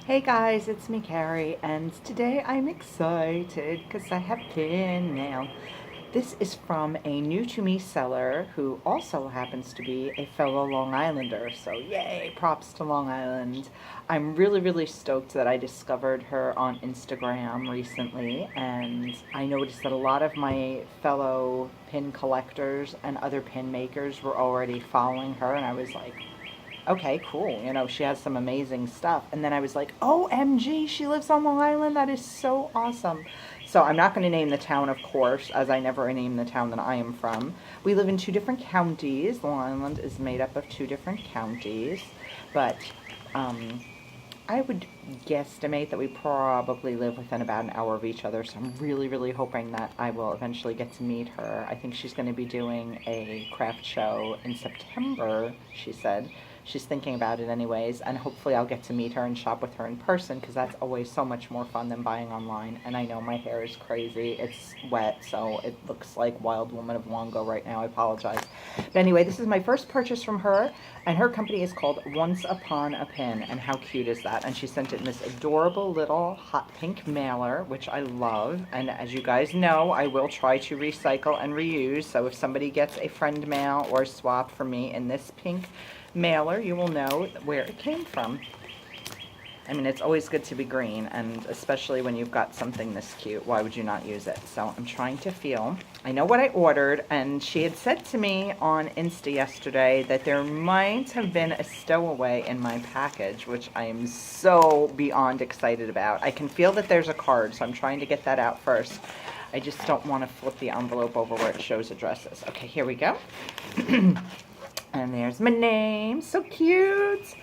Hey guys, it's me, Kari, and today I'm excited because I have pin mail. This is from a new to me seller who also happens to be a fellow Long Islander, so yay, props to Long Island. I'm really stoked that I discovered her on Instagram recently, and I noticed that a lot of my fellow pin collectors and other pin makers were already following her, and I was like, okay, cool. You know, she has some amazing stuff. And then I was like, OMG, she lives on Long Island. That is so awesome. So I'm not going to name the town, of course, as I never name the town that I am from. We live in two different counties. Long Island is made up of two different counties. But I would guesstimate that we probably live within about an hour of each other. So I'm really hoping that I will eventually get to meet her. I think she's going to be doing a craft show in September, she said. She's thinking about it anyways, and hopefully I'll get to meet her and shop with her in person because that's always so much more fun than buying online. And I know my hair is crazy. It's wet, so it looks like Wild Woman of Wongo right now. I apologize. But anyway, this is my first purchase from her, and her company is called Once Upon a Pin, and how cute is that? And she sent it in this adorable little hot pink mailer, which I love. And as you guys know, I will try to recycle and reuse, so if somebody gets a friend mail or swap for me in this pink mailer, you will know where it came from. I mean, it's always good to be green, and especially when you've got something this cute, why would you not use it? So I'm trying to feel. I know what I ordered, and she had said to me on Insta yesterday that there might have been a stowaway in my package, which I am so beyond excited about. I can feel that there's a card, so I'm trying to get that out first. I just don't want to flip the envelope over where it shows addresses. Okay, here we go. And there's my name. So cute.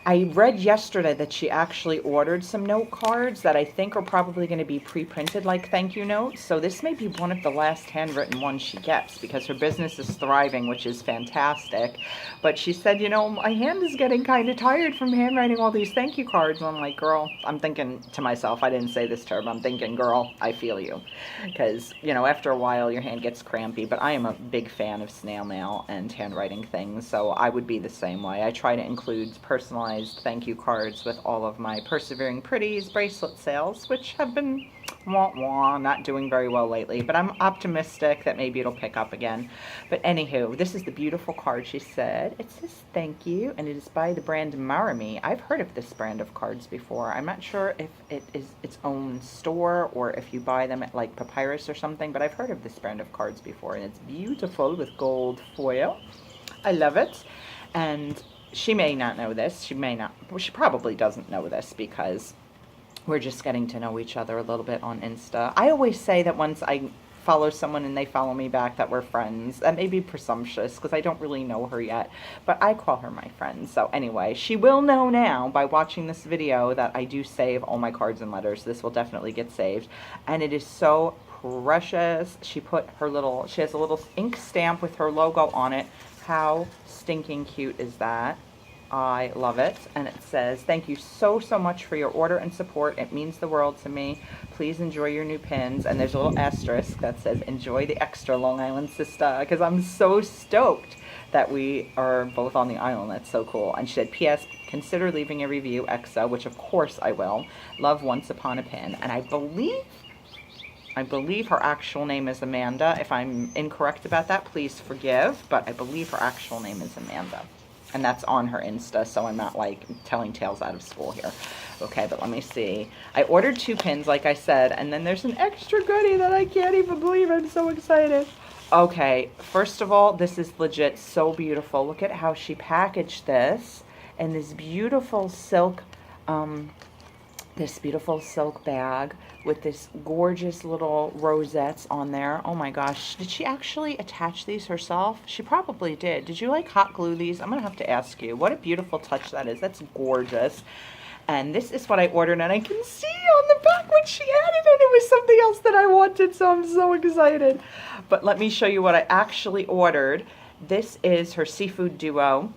I read yesterday that she actually ordered some note cards that I think are probably going to be pre-printed like thank you notes. So this may be one of the last handwritten ones she gets because her business is thriving, which is fantastic. But she said, you know, my hand is getting kind of tired from handwriting all these thank you cards. And I'm like, girl, I'm thinking to myself, I didn't say this to her, but I'm thinking, girl, I feel you. Because, you know, after a while your hand gets crampy. But I am a big fan of snail mail and handwriting things, so I would be the same way. I try to include personalized thank you cards with all of my Persevering Pretties bracelet sales, which have been not doing very well lately, but I'm optimistic that maybe it'll pick up again. But anywho, this is the beautiful card she said. It says thank you, and it is by the brand Marami. I've heard of this brand of cards before. I'm not sure if it is its own store or if you buy them at like Papyrus or something, but I've heard of this brand of cards before, and it's beautiful with gold foil. I love it. And she may not know this. She may not. Well, she probably doesn't know this because we're just getting to know each other a little bit on Insta. I always say that once I follow someone and they follow me back that we're friends. That may be presumptuous because I don't really know her yet, but I call her my friend. So anyway, she will know now by watching this video that I do save all my cards and letters. This will definitely get saved. And it is so precious. She has a little ink stamp with her logo on it. How stinking cute is that? I love it. And it says, thank you so much for your order and support. It means the world to me. Please enjoy your new pins. And there's a little asterisk that says, enjoy the extra Long Island sistah, because I'm so stoked that we are both on the island. That's so cool. And she said, P.S. consider leaving a review, EXO, which of course I will. Love Once Upon a Pin. And I believe her actual name is Amanda. If I'm incorrect about that, please forgive, but I believe her actual name is Amanda. And that's on her Insta, so I'm not like telling tales out of school here. Okay, but let me see. I ordered 2 pins, like I said, and then there's an extra goodie that I can't even believe. I'm so excited. Okay, first of all, this is legit so beautiful. Look at how she packaged this in this beautiful silk bag with this gorgeous little rosettes on there. Oh my gosh, did she actually attach these herself? She probably did. Did you like hot glue these? I'm gonna have to ask you. What a beautiful touch that is. That's gorgeous. And this is what I ordered, and I can see on the back what she added, and it was something else that I wanted, so I'm so excited. But let me show you what I actually ordered. This is her seafood duo,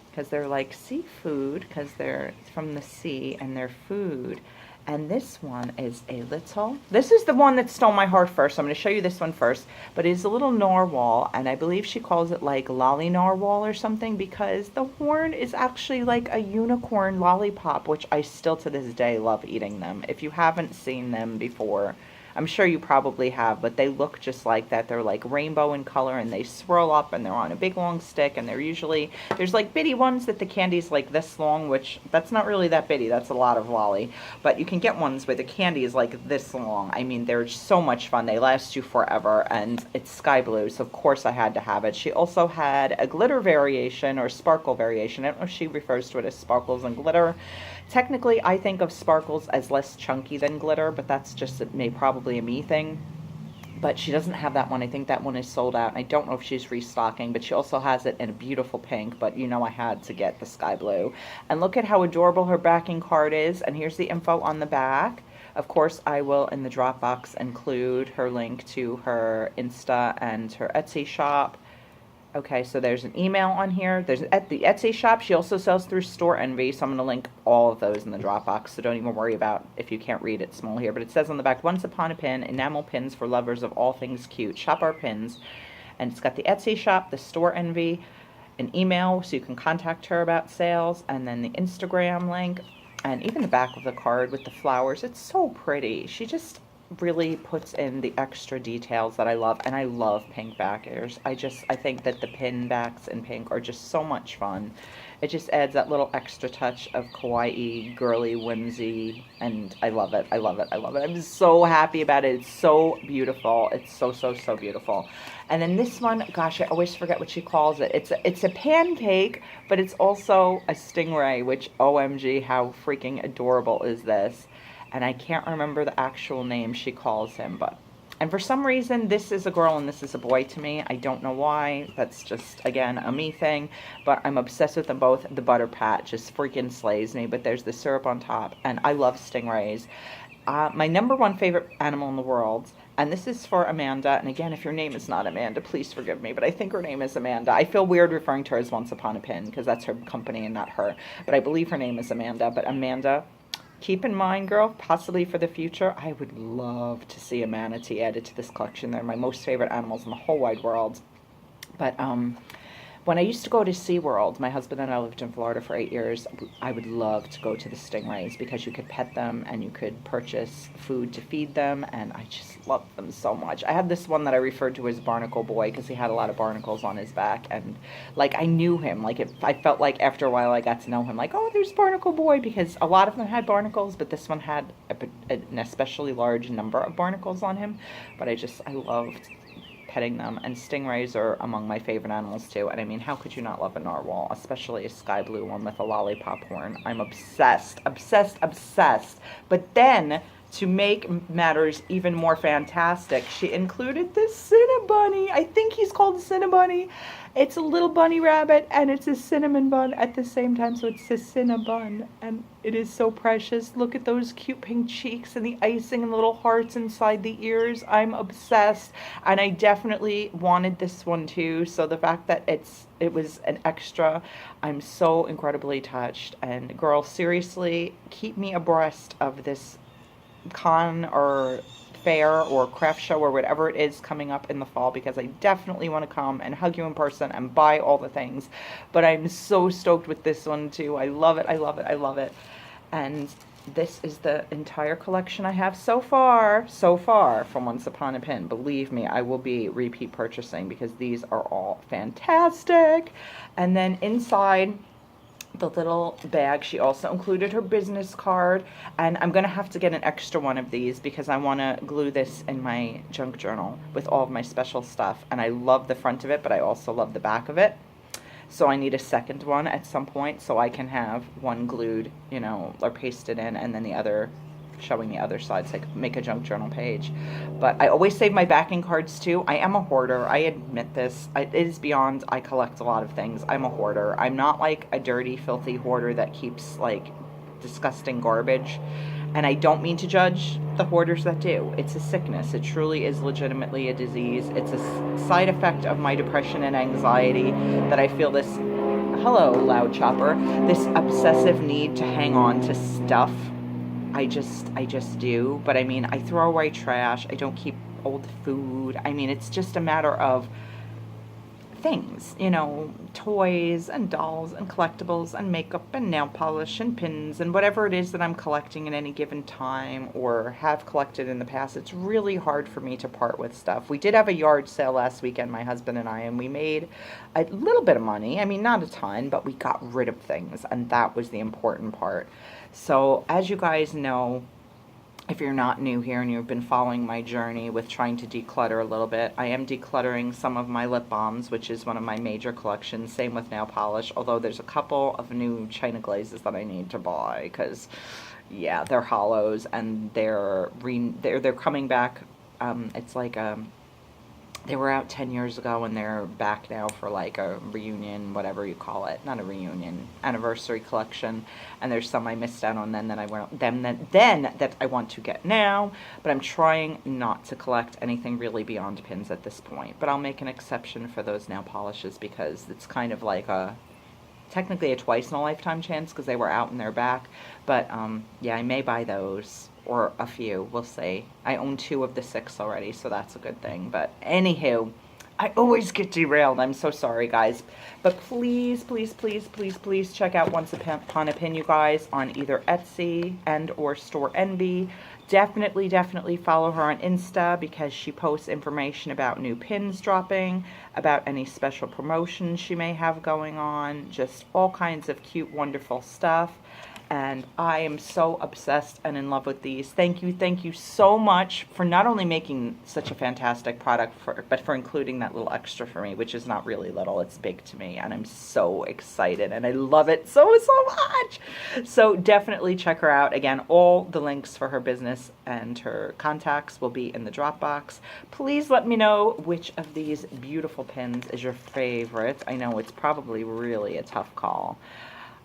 because they're like seafood, because they're from the sea and they're food. And this one is a little, this is the one that stole my heart first. So I'm going to show you this one first. But it's a little narwhal, and I believe she calls it like lolly narwhal or something, because the horn is actually like a unicorn lollipop, which I still to this day love eating them. If you haven't seen them before, I'm sure you probably have, but they look just like that. They're like rainbow in color, and they swirl up, and they're on a big long stick, and they're usually, there's like bitty ones that the candy's like this long, which that's not really that bitty. That's a lot of lolly. But you can get ones where the candy is like this long. I mean, they're so much fun. They last you forever, and it's sky blue, so of course I had to have it. She also had a glitter variation or sparkle variation. I don't know if she refers to it as sparkles and glitter. Technically, I think of sparkles as less chunky than glitter, but that's just probably a me thing. But she doesn't have that one. I think that one is sold out. And I don't know if she's restocking, but she also has it in a beautiful pink. But you know I had to get the sky blue. And look at how adorable her backing card is. And here's the info on the back. Of course, I will, in the Dropbox, include her link to her Insta and her Etsy shop. Okay, so there's an email on here. There's at the Etsy shop. She also sells through Storeenvy, so I'm going to link all of those in the Dropbox, so don't even worry about if you can't read it small here. But it says on the back, Once Upon a Pin, enamel pins for lovers of all things cute. Shop our pins. And it's got the Etsy shop, the Storeenvy, an email so you can contact her about sales, and then the Instagram link, and even the back of the card with the flowers. It's so pretty. She just really puts in the extra details that I love, and I love pink backers. I think that the pin backs in pink are just so much fun. It just adds that little extra touch of kawaii, girly, whimsy, and I love it. I love it. I love it. I'm so happy about it. It's so beautiful. It's so, so, so beautiful. And then this one, gosh, I always forget what she calls it. It's a pancake, but it's also a stingray, which OMG, how freaking adorable is this? And I can't remember the actual name she calls him, but, and for some reason, this is a girl and this is a boy to me. I don't know why. That's just, again, a me thing, but I'm obsessed with them both. The butter pat just freaking slays me, but there's the syrup on top, and I love stingrays. My number one favorite animal in the world, and this is for Amanda, and again, if your name is not Amanda, please forgive me, but I think her name is Amanda. I feel weird referring to her as Once Upon a Pin, because that's her company and not her, but I believe her name is Amanda. But Amanda, keep in mind, girl, possibly for the future, I would love to see a manatee added to this collection. They're my most favorite animals in the whole wide world. But when I used to go to SeaWorld, my husband and I lived in Florida for 8 years, I would love to go to the stingrays because you could pet them and you could purchase food to feed them, and I just loved them so much. I had this one that I referred to as Barnacle Boy because he had a lot of barnacles on his back, and like I knew him. Like I felt like after a while I got to know him, like, oh, there's Barnacle Boy, because a lot of them had barnacles, but this one had an especially large number of barnacles on him. But I loved petting them, and stingrays are among my favorite animals too. And I mean, how could you not love a narwhal, especially a sky blue one with a lollipop horn? I'm obsessed, obsessed, obsessed. But then, to make matters even more fantastic, she included this Cinnabunny. I think he's called Cinnabunny. It's a little bunny rabbit, and it's a cinnamon bun at the same time, so it's a Cinnabun, and it is so precious. Look at those cute pink cheeks and the icing and little hearts inside the ears. I'm obsessed, and I definitely wanted this one too, so the fact that it was an extra, I'm so incredibly touched. And girl, seriously, keep me abreast of this con or fair or craft show or whatever it is coming up in the fall, because I definitely want to come and hug you in person and buy all the things. But I'm so stoked with this one too. I love it. I love it. I love it. And this is the entire collection I have so far from Once Upon a Pin. Believe me, I will be repeat purchasing because these are all fantastic. And then inside the little bag, she also included her business card, and I'm gonna have to get an extra one of these because I want to glue this in my junk journal with all of my special stuff. And I love the front of it, but I also love the back of it, so I need a second one at some point so I can have one glued, you know, or pasted in, and then the other showing the other side so I could make a junk journal page. But I always save my backing cards too. I am a hoarder. I admit this. It is beyond I collect a lot of things. I'm a hoarder. I'm not like a dirty, filthy hoarder that keeps like disgusting garbage. And I don't mean to judge the hoarders that do. It's a sickness. It truly is legitimately a disease. It's a side effect of my depression and anxiety that I feel this, hello, loud chopper, this obsessive need to hang on to stuff. I just do. But I mean, I throw away trash. I don't keep old food. I mean, it's just a matter of things, you know, toys and dolls and collectibles and makeup and nail polish and pins and whatever it is that I'm collecting at any given time or have collected in the past. It's really hard for me to part with stuff. We did have a yard sale last weekend, my husband and I, and we made a little bit of money. I mean, not a ton, but we got rid of things, and that was the important part. So as you guys know, if you're not new here and you've been following my journey with trying to declutter a little bit, I am decluttering some of my lip balms, which is one of my major collections. Same with nail polish, although there's a couple of new China glazes that I need to buy because, yeah, they're hollows and they're coming back. It's like they were out 10 years ago and they're back now for like a reunion, whatever you call it. Not a reunion, anniversary collection. And there's some I missed out on then that I want that I want to get now. But I'm trying not to collect anything really beyond pins at this point. But I'll make an exception for those nail polishes because it's kind of like technically a twice in a lifetime chance because they were out and they're back. But yeah, I may buy those. Or a few, we'll see. I own 2 of the 6 already, so that's a good thing. But anywho, I always get derailed. I'm so sorry, guys. But please, please, please, please, please check out Once Upon a Pin, you guys, on either Etsy and or Storeenvy. Definitely, definitely follow her on Insta because she posts information about new pins dropping, about any special promotions she may have going on, just all kinds of cute, wonderful stuff. And I am so obsessed and in love with these. Thank you so much for not only making such a fantastic product, but for including that little extra for me, which is not really little, it's big to me. And I'm so excited and I love it so much. So definitely check her out. Again, all the links for her business and her contacts will be in the Dropbox. Please let me know which of these beautiful pins is your favorite. I know it's probably really a tough call.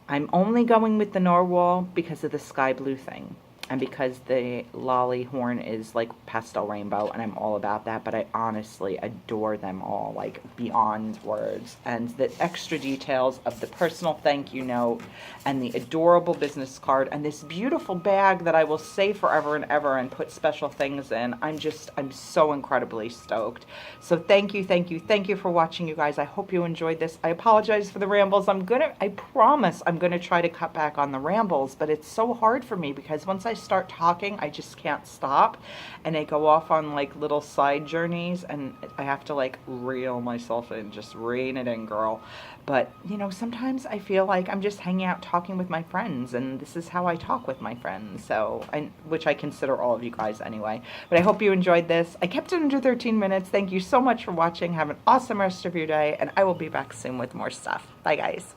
I'm only going with the narwhal because of the sky blue thing and because the lolly horn is like pastel rainbow and I'm all about that, but I honestly adore them all, like beyond words. And the extra details of the personal thank you note and the adorable business card and this beautiful bag that I will save forever and ever and put special things in. I'm so incredibly stoked. So thank you for watching, you guys. I hope you enjoyed this. I apologize for the rambles. I promise I'm gonna try to cut back on the rambles, but it's so hard for me because once I start talking, I just can't stop, and I go off on like little side journeys, and I have to like reel myself in, just rein it in, girl. But you know, sometimes I feel like I'm just hanging out talking with my friends, and this is how I talk with my friends, so which I consider all of you guys anyway. But I hope you enjoyed this. I kept it under 13 minutes. Thank you so much for watching. Have an awesome rest of your day, and I will be back soon with more stuff. Bye, guys.